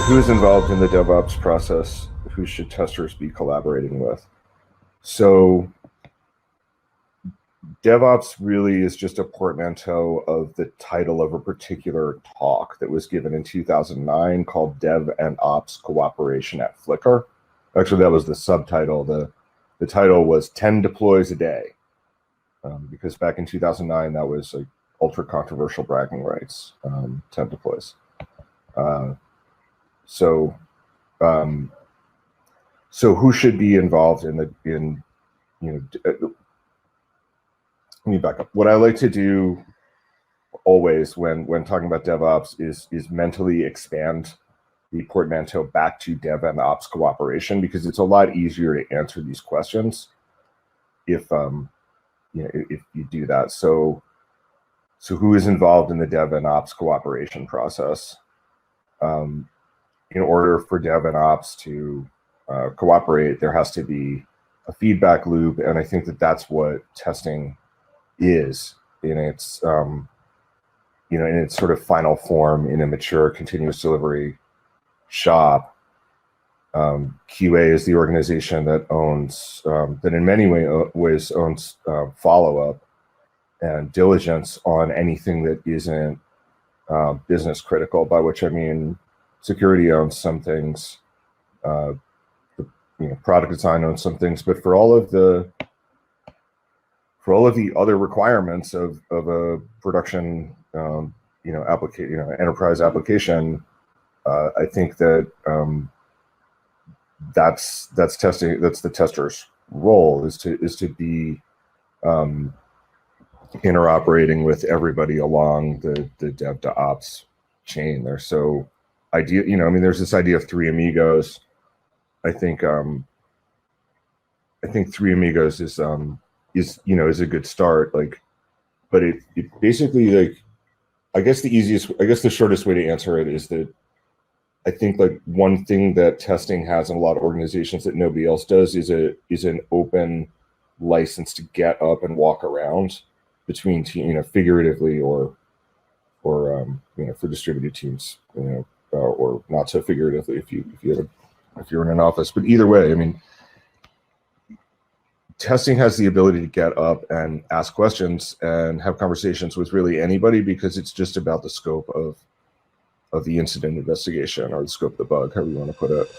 Who is involved in the DevOps process? Who should testers be collaborating with? So DevOps really is just a portmanteau of the title of a particular talk that was given in 2009 called Dev and Ops Cooperation at Flickr. Actually, that was the subtitle. The title was 10 deploys a day, because back in 2009, that was like ultra controversial bragging rights, 10 deploys. So who should be involved in let me back up. What I like to do always when talking about DevOps is mentally expand the portmanteau back to Dev and Ops cooperation, because it's a lot easier to answer these questions if if you do that. So who is involved in the Dev and Ops cooperation process? In order for Dev and Ops to cooperate, there has to be a feedback loop, and I think that that's what testing is in its in its sort of final form in a mature continuous delivery shop. QA is the organization that owns that in many ways owns follow-up and diligence on anything that isn't business critical, by which I mean security owns some things, product design owns some things, but for all of the other requirements of a production enterprise application, I think that that's testing. That's the tester's role, is to be interoperating with everybody along the dev to ops chain. They're so there's this idea of three amigos. I think three amigos is a good start, but it basically, I guess the shortest way to answer it is that I think one thing that testing has in a lot of organizations that nobody else does is an open license to get up and walk around between figuratively or for distributed teams, or not so figuratively if you're in an office. But either way, I mean, testing has the ability to get up and ask questions and have conversations with really anybody, because it's just about the scope of the incident investigation, or the scope of the bug, however you want to put it.